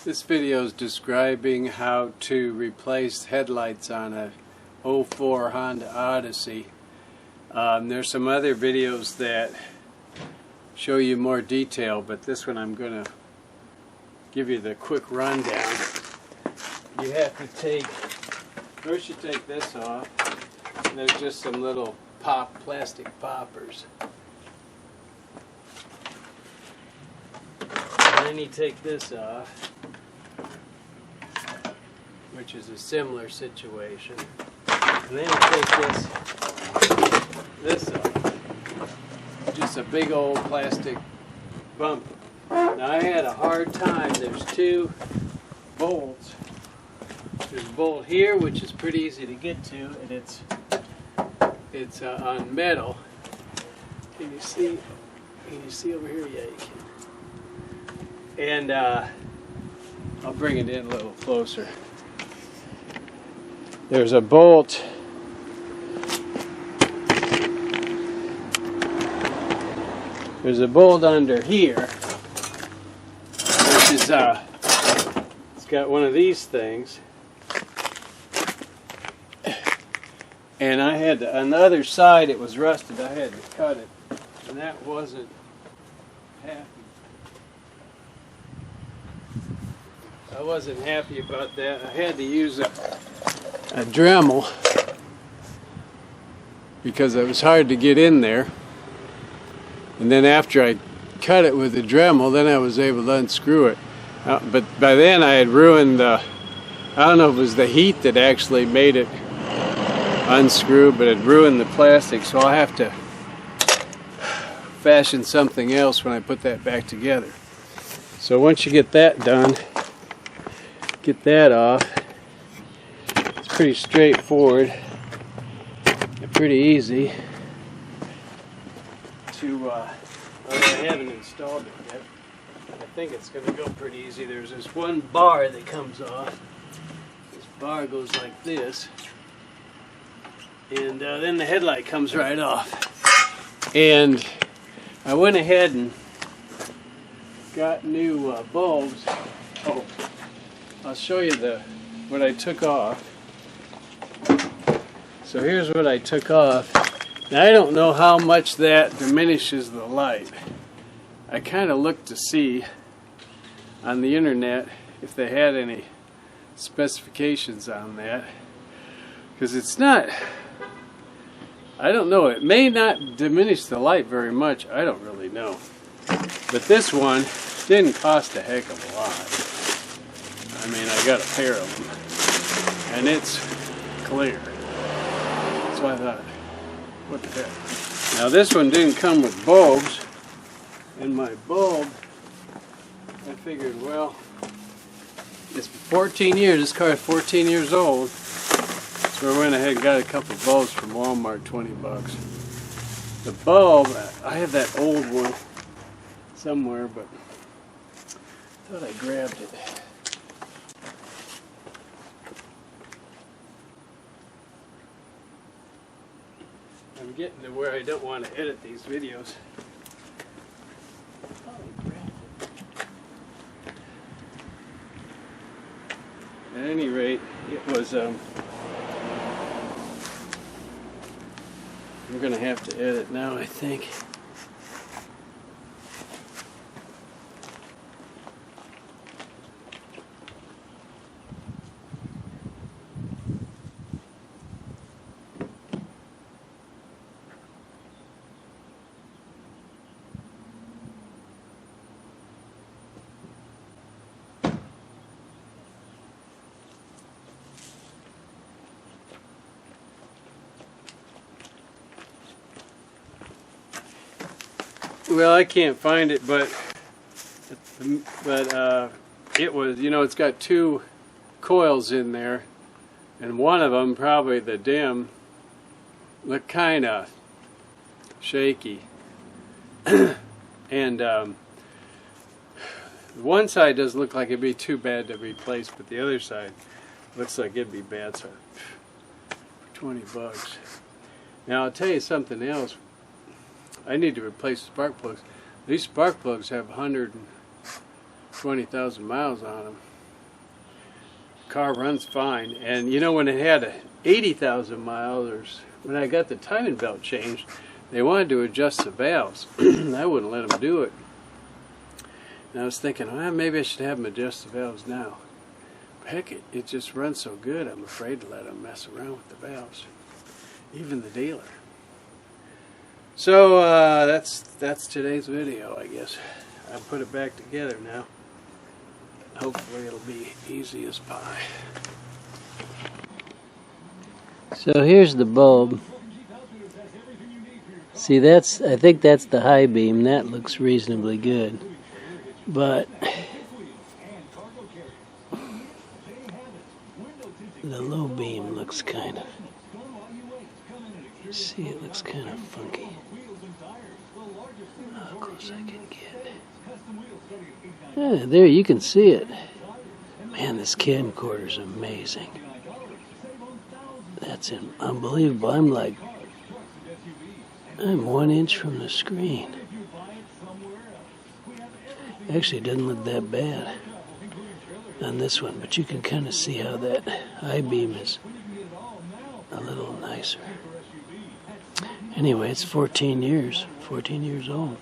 This video is describing how to replace headlights on a '04 Honda Odyssey. There's some other videos that show you more detail, but this one I'm going to give you the quick rundown. You have to first you take this off, and there's just some little plastic poppers. And then you take this off, which is a similar situation. And then you take this off. Just a big old plastic bumper. Now I had a hard time. There's two bolts. There's a bolt here, which is pretty easy to get to, and it's on metal. Can you see? Can you see over here? Yeah, you can. And I'll bring it in a little closer. There's a bolt. There's a bolt under here, which is it's got one of these things. And I had to, on the other side it was rusted. I had to cut it, and that wasn't happy. I wasn't happy about that. I had to use a Dremel because it was hard to get in there. And then after I cut it with the Dremel, then I was able to unscrew it. But by then I had ruined the, I don't know if it was the heat that actually made it unscrew, but it ruined the plastic, so I'll have to fashion something else when I put that back together. So once you get that done, get that off. It's pretty straightforward and pretty easy to, well, I haven't installed it yet. I think it's going to go pretty easy. There's this one bar that comes off. This bar goes like this. And then the headlight comes right off. And I went ahead and got new bulbs. Oh, I'll show you what I took off. So here's what I took off. Now I don't know how much that diminishes the light. I kind of looked to see on the internet if they had any specifications on that. Because it's not, I don't know, it may not diminish the light very much, I don't really know. But this one didn't cost a heck of a lot. I mean, I got a pair of them, and it's clear. So I thought, what the heck. Now this one didn't come with bulbs, and my bulb, I figured, well, it's 14 years, this car is 14 years old. So I went ahead and got a couple of bulbs from Walmart, 20 bucks. The bulb, I have that old one somewhere, but I thought I grabbed it. I'm getting to where I don't want to edit these videos. At any rate, it was I'm going to have to edit now, I think. Well, I can't find it, but it was, you know, it's got two coils in there, and one of them, probably the dim, looked kind of shaky. And one side doesn't look like it'd be too bad to replace, but the other side looks like it'd be bad. So for 20 bucks. Now I'll tell you something else. I need to replace the spark plugs. These spark plugs have 120,000 miles on them. car runs fine. And you know, when it had 80,000 miles, or when I got the timing belt changed, they wanted to adjust the valves. I wouldn't let them do it. And I was thinking, well, maybe I should have them adjust the valves now. But heck, it just runs so good, I'm afraid to let them mess around with the valves. Even the dealer. So that's today's video, I guess. I put it back together now. Hopefully it'll be easy as pie. So here's the bulb. See, I think that's the high beam. That looks reasonably good. But the low beam looks kind of, see, it looks kind of funky. How close I can get. Yeah, there, you can see it. Man, this camcorder's amazing. That's unbelievable. I'm 1 inch from the screen. Actually, it doesn't look that bad on this one, but you can kind of see how that I-beam is a little nicer. Anyway, it's 14 years old.